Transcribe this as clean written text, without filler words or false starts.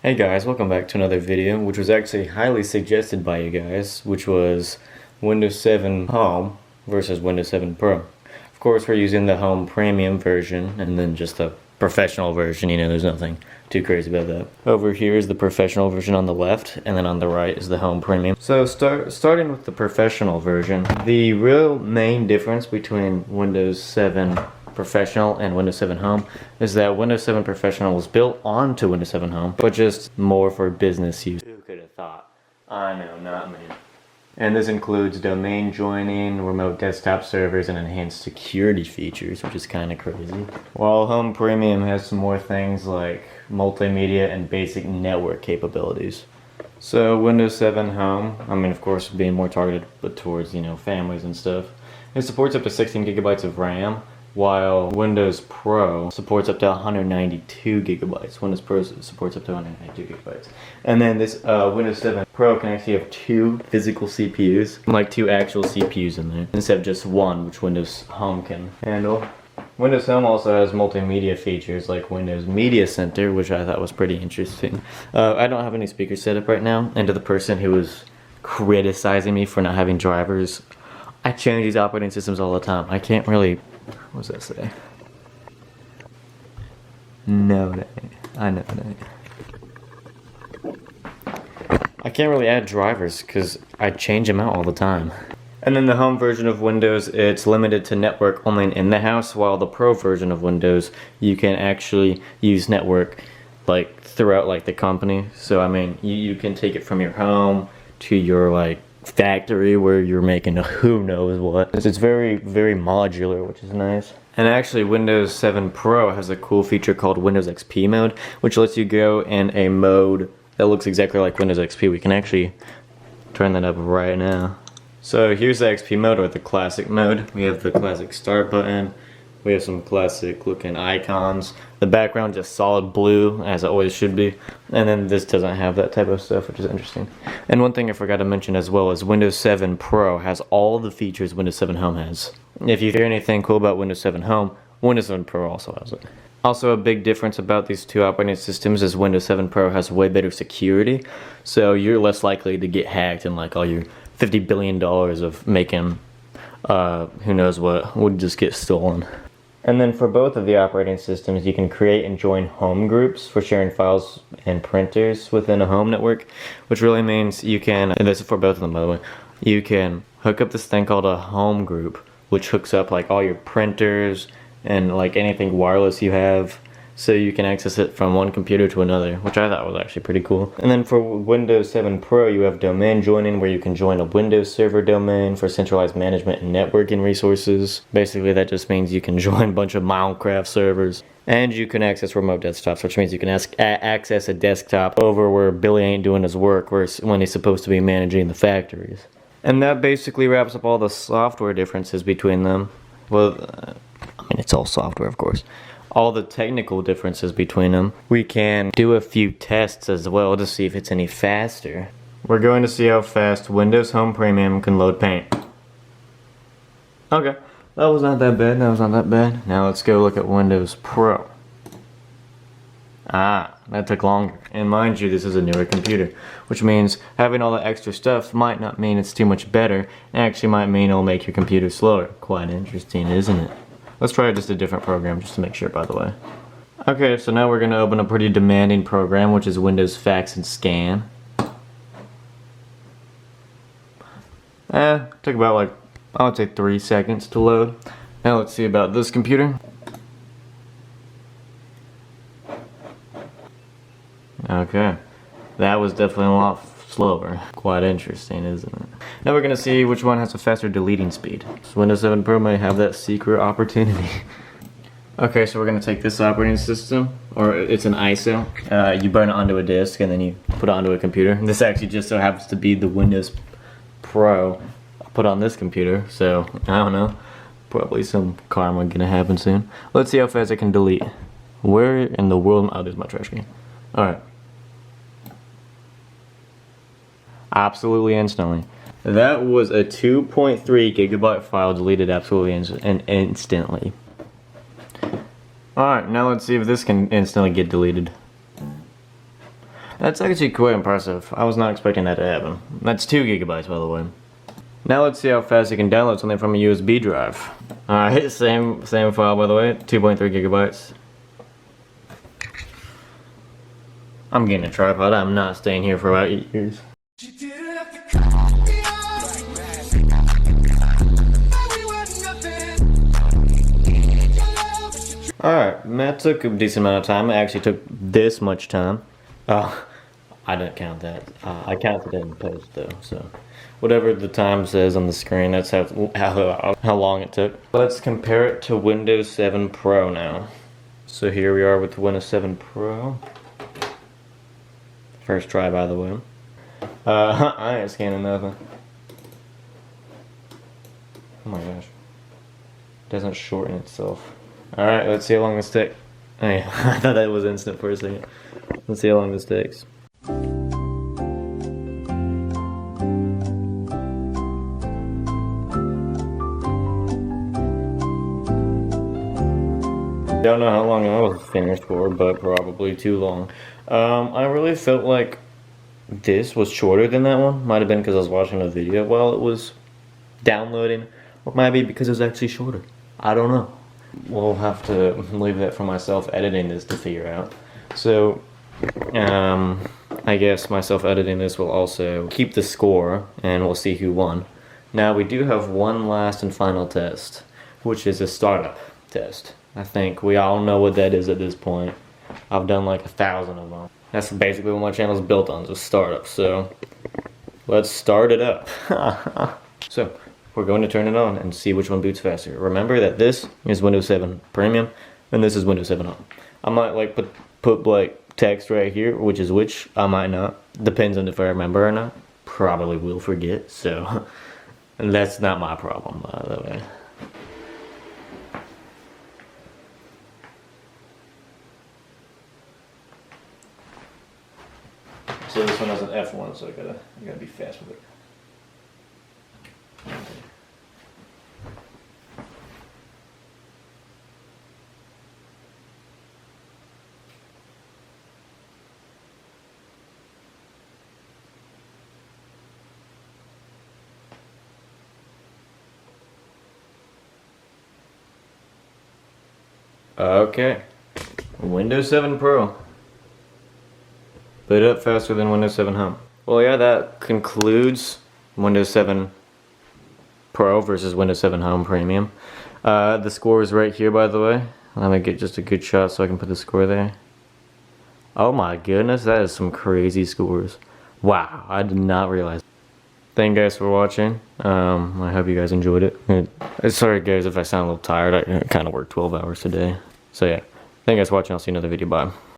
Hey guys, welcome back to another video, which was actually highly suggested by you guys, which was Windows 7 Home versus Windows 7 Pro. Of course, we're using the Home Premium version, and then just the professional version, there's nothing too crazy about that. Over here is the professional version on the left, and then on the right is the Home Premium. So starting with the professional version, the real main difference between Windows 7 Professional and Windows 7 Home is that Windows 7 Professional was built onto Windows 7 Home, but just more for business use. Who could have thought? I know, not me. And this includes domain joining, remote desktop servers, and enhanced security features, which is kind of crazy. While Home Premium has some more things like multimedia and basic network capabilities. So Windows 7 Home, of course being more targeted but towards, families and stuff. It supports up to 16 gigabytes of RAM, while Windows Pro supports up to 192 gigabytes. Windows Pro supports up to 192 gigabytes. And then this Windows 7 Pro can actually have two physical CPUs, like two actual CPUs in there, instead of just one, which Windows Home can handle. Windows Home also has multimedia features like Windows Media Center, which I thought was pretty interesting. I don't have any speakers set up right now, and to the person who was criticizing me for not having drivers, I change these operating systems all the time. I can't really... What does that say? No, that ain't. I know that ain't. I can't really add drivers because I change them out all the time. And then the home version of Windows, it's limited to network only in the house, while the Pro version of Windows, you can actually use network like throughout the company. So you can take it from your home to your factory where you're making who knows what. It's very, very modular, which is nice. And actually Windows 7 Pro has a cool feature called Windows XP mode, which lets you go in a mode that looks exactly like Windows XP. We can actually turn that up right now. So here's the XP mode, or the classic mode. We have the classic start button. We have some classic looking icons. The background just solid blue, as it always should be. And then this doesn't have that type of stuff, which is interesting. And one thing I forgot to mention as well is Windows 7 Pro has all the features Windows 7 Home has. If you hear anything cool about Windows 7 Home, Windows 7 Pro also has it. Also, a big difference about these two operating systems is Windows 7 Pro has way better security. So you're less likely to get hacked, and all your $50 billion of making who knows what would just get stolen. And then for both of the operating systems, you can create and join home groups for sharing files and printers within a home network, which really means you can, and this is for both of them by the way, you can hook up this thing called a home group, which hooks up all your printers and anything wireless you have, so you can access it from one computer to another, which I thought was actually pretty cool. And then for Windows 7 Pro, you have domain joining, where you can join a Windows server domain for centralized management and networking resources. Basically, that just means you can join a bunch of Minecraft servers. And you can access remote desktops, which means you can access a desktop over where Billy ain't doing his work when he's supposed to be managing the factories. And that basically wraps up all the software differences between them. Well, it's all software, of course. All the technical differences between them. We can do a few tests as well to see if it's any faster. We're going to see how fast Windows Home Premium can load Paint. Okay, that was not that bad. Now let's go look at Windows Pro. That took longer. And mind you, this is a newer computer, which means having all the extra stuff might not mean it's too much better. It actually might mean it'll make your computer slower. Quite interesting, isn't it? Let's try just a different program just to make sure, by the way. Okay, so now we're going to open a pretty demanding program, which is Windows Fax and Scan. Took about I would say 3 seconds to load. Now let's see about this computer. Okay, that was definitely a lot slower. Quite interesting, isn't it? Now we're going to see which one has a faster deleting speed. So Windows 7 Pro may have that secret opportunity. Okay, so we're going to take this operating system, or it's an ISO. You burn it onto a disk and then you put it onto a computer. This actually just so happens to be the Windows Pro put on this computer, so I don't know. Probably some karma going to happen soon. Let's see how fast I can delete. Where in the world? Oh, there's my trash can. Alright. Absolutely instantly. That was a 2.3 gigabyte file deleted absolutely instantly. Alright, now let's see if this can instantly get deleted. That's actually quite impressive. I was not expecting that to happen. That's 2 gigabytes, by the way. Now let's see how fast you can download something from a USB drive. Alright, same file, by the way, 2.3 gigabytes. I'm getting a tripod. I'm not staying here for about 8 years. Alright, that took a decent amount of time. It actually took this much time. Oh, I didn't count that. I counted it in post though, so whatever the time says on the screen, that's how long it took. Let's compare it to Windows 7 Pro now. So here we are with Windows 7 Pro. First try, by the way. I ain't scanning nothing. Oh my gosh. It doesn't shorten itself. Alright, let's see how long this takes. Oh, yeah. I thought that was instant for a second. Let's see how long this takes. Don't know how long I was finished for, but probably too long. I really felt like this was shorter than that one. Might have been because I was watching a video while it was downloading, or might be because it was actually shorter. I don't know. We'll have to leave that for myself editing this to figure out. So, I guess myself editing this will also keep the score, and we'll see who won. Now we do have one last and final test, which is a startup test. I think we all know what that is at this point. I've done like 1,000 of them. That's basically what my channel is built on, just startups. So let's start it up. So we're going to turn it on and see which one boots faster. Remember that this is Windows 7 Premium and this is Windows 7 Home. I might like put like text right here, which is which. I might not. Depends on if I remember or not. Probably will forget. So and that's not my problem, by the way. So this one has an F1, so I gotta be fast with it. Okay, Windows 7 Pro. Boot up faster than Windows 7 Home. Well, yeah, that concludes Windows 7 Pro versus Windows 7 Home Premium. The score is right here, by the way. Let me get just a good shot so I can put the score there. Oh my goodness, that is some crazy scores. Wow, I did not realize. Thank you guys for watching. I hope you guys enjoyed it. Sorry guys if I sound a little tired. I kind of worked 12 hours today. So yeah, thank you guys for watching. I'll see you in another video. Bye.